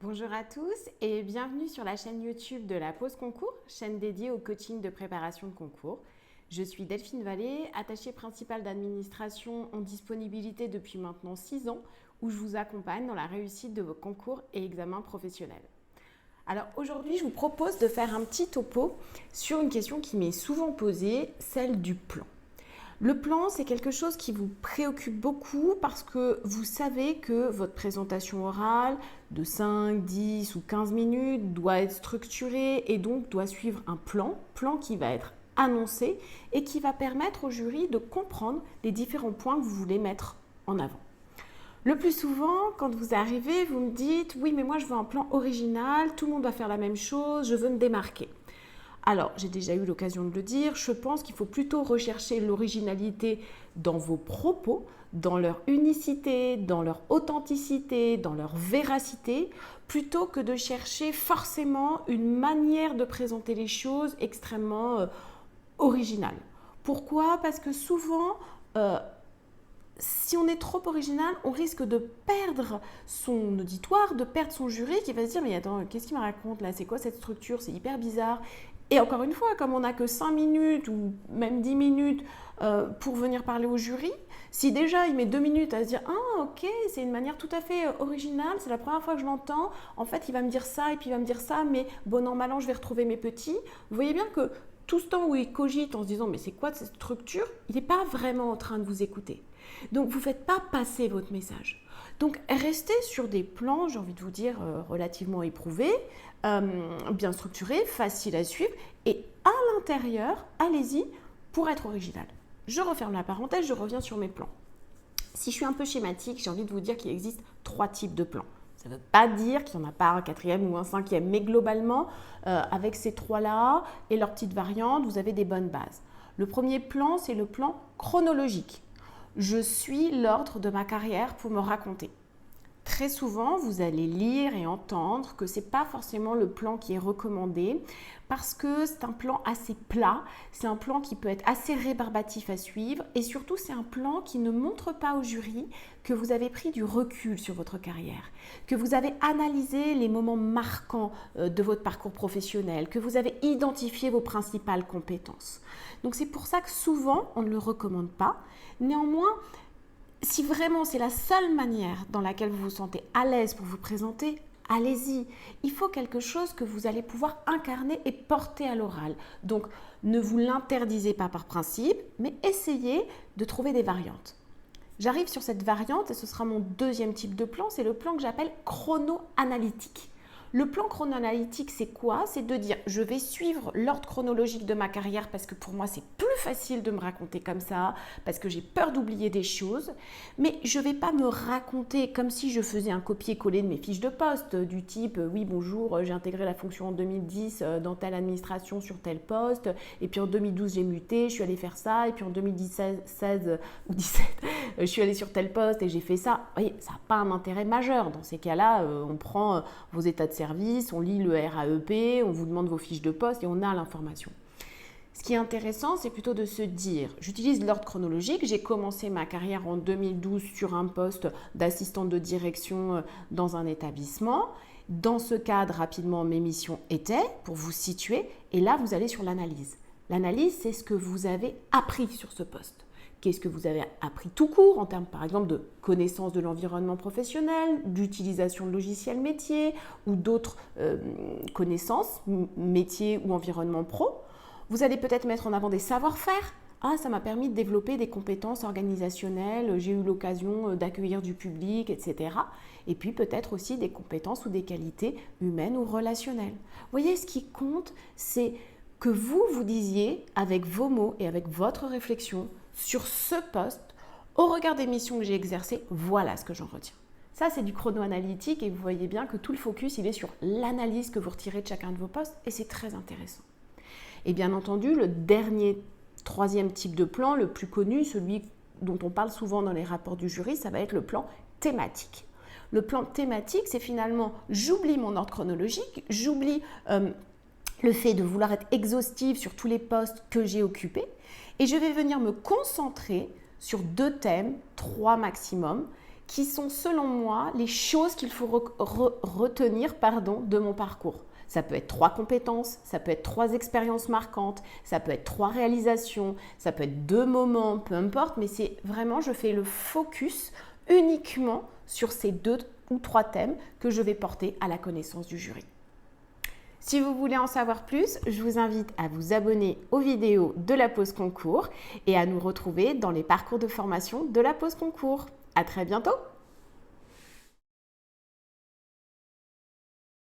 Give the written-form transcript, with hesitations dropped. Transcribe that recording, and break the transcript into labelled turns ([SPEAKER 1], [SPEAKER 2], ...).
[SPEAKER 1] Bonjour à tous et bienvenue sur la chaîne YouTube de la Pause Concours, chaîne dédiée au coaching de préparation de concours. Je suis Delphine Vallée, attachée principale d'administration en disponibilité depuis maintenant 6 ans, où je vous accompagne dans la réussite de vos concours et examens professionnels. Alors aujourd'hui, je vous propose de faire un petit topo sur une question qui m'est souvent posée, celle du plan. Le plan, c'est quelque chose qui vous préoccupe beaucoup parce que vous savez que votre présentation orale de 5, 10 ou 15 minutes doit être structurée et donc doit suivre un plan qui va être annoncé et qui va permettre au jury de comprendre les différents points que vous voulez mettre en avant. Le plus souvent, quand vous arrivez, vous me dites « Oui, mais moi je veux un plan original, tout le monde va faire la même chose, je veux me démarquer ». Alors, j'ai déjà eu l'occasion de le dire, je pense qu'il faut plutôt rechercher l'originalité dans vos propos, dans leur unicité, dans leur authenticité, dans leur véracité, plutôt que de chercher forcément une manière de présenter les choses extrêmement originale. Pourquoi ? Parce que souvent, si on est trop original, on risque de perdre son auditoire, de perdre son jury qui va se dire « Mais attends, qu'est-ce qu'il me raconte là ? C'est quoi cette structure ? C'est hyper bizarre ». Et encore une fois, comme on n'a que 5 minutes ou même 10 minutes pour venir parler au jury, si déjà il met 2 minutes à se dire « Ah ok, c'est une manière tout à fait originale, c'est la première fois que je l'entends, en fait il va me dire ça et puis il va me dire ça, mais bon an mal an je vais retrouver mes petits », vous voyez bien que tout ce temps où il cogite en se disant « Mais c'est quoi cette structure ?» il n'est pas vraiment en train de vous écouter. Donc vous ne faites pas passer votre message. Donc restez sur des plans, j'ai envie de vous dire, relativement éprouvés, bien structurés, faciles à suivre et à l'intérieur, allez-y pour être original. Je referme la parenthèse, je reviens sur mes plans. Si je suis un peu schématique, j'ai envie de vous dire qu'il existe 3 types de plans. Ça ne veut pas dire qu'il n'y en a pas un 4e ou un 5e, mais globalement, avec ces 3-là et leurs petites variantes, vous avez des bonnes bases. Le premier plan, c'est le plan chronologique. Je suis l'ordre de ma carrière pour me raconter. Très souvent, vous allez lire et entendre que ce n'est pas forcément le plan qui est recommandé parce que c'est un plan assez plat, c'est un plan qui peut être assez rébarbatif à suivre et surtout c'est un plan qui ne montre pas au jury que vous avez pris du recul sur votre carrière, que vous avez analysé les moments marquants de votre parcours professionnel, que vous avez identifié vos principales compétences. Donc c'est pour ça que souvent on ne le recommande pas. Néanmoins, si vraiment c'est la seule manière dans laquelle vous vous sentez à l'aise pour vous présenter, allez-y. Il faut quelque chose que vous allez pouvoir incarner et porter à l'oral. Donc, ne vous l'interdisez pas par principe, mais essayez de trouver des variantes. J'arrive sur cette variante et ce sera mon deuxième type de plan, c'est le plan que j'appelle chrono-analytique. Le plan chronoanalytique, c'est quoi ? C'est de dire, je vais suivre l'ordre chronologique de ma carrière parce que pour moi, c'est plus facile de me raconter comme ça, parce que j'ai peur d'oublier des choses. Mais je ne vais pas me raconter comme si je faisais un copier-coller de mes fiches de poste, du type, oui, bonjour, j'ai intégré la fonction en 2010 dans telle administration sur tel poste, et puis en 2012, j'ai muté, je suis allée faire ça, et puis en 2016 ou 17, je suis allée sur tel poste et j'ai fait ça. Vous voyez, ça n'a pas un intérêt majeur. Dans ces cas-là, on prend vos états de service, on lit le RAEP, on vous demande vos fiches de poste et on a l'information. Ce qui est intéressant, c'est plutôt de se dire, j'utilise l'ordre chronologique, j'ai commencé ma carrière en 2012 sur un poste d'assistante de direction dans un établissement. Dans ce cadre, rapidement, mes missions étaient, pour vous situer, et là, vous allez sur l'analyse. L'analyse, c'est ce que vous avez appris sur ce poste. Qu'est-ce que vous avez appris tout court en termes, par exemple, de connaissance de l'environnement professionnel, d'utilisation de logiciels métiers ou d'autres connaissances, métiers ou environnement pro. Vous allez peut-être mettre en avant des savoir-faire. Ah, ça m'a permis de développer des compétences organisationnelles, j'ai eu l'occasion d'accueillir du public, etc. Et puis peut-être aussi des compétences ou des qualités humaines ou relationnelles. Vous voyez, ce qui compte, c'est que vous disiez avec vos mots et avec votre réflexion sur ce poste, au regard des missions que j'ai exercées, voilà ce que j'en retiens. Ça, c'est du chrono-analytique et vous voyez bien que tout le focus, il est sur l'analyse que vous retirez de chacun de vos postes et c'est très intéressant. Et bien entendu, le dernier, 3e type de plan, le plus connu, celui dont on parle souvent dans les rapports du jury, ça va être le plan thématique. Le plan thématique, c'est finalement, j'oublie mon ordre chronologique, j'oublie le fait de vouloir être exhaustive sur tous les postes que j'ai occupés et je vais venir me concentrer sur 2 thèmes, 3 maximum, qui sont selon moi les choses qu'il faut retenir de mon parcours. Ça peut être 3 compétences, ça peut être 3 expériences marquantes, ça peut être 3 réalisations, ça peut être 2 moments, peu importe, mais c'est vraiment, je fais le focus uniquement sur ces 2 ou 3 thèmes que je vais porter à la connaissance du jury. Si vous voulez en savoir plus, je vous invite à vous abonner aux vidéos de la pause concours et à nous retrouver dans les parcours de formation de la pause concours. À très bientôt!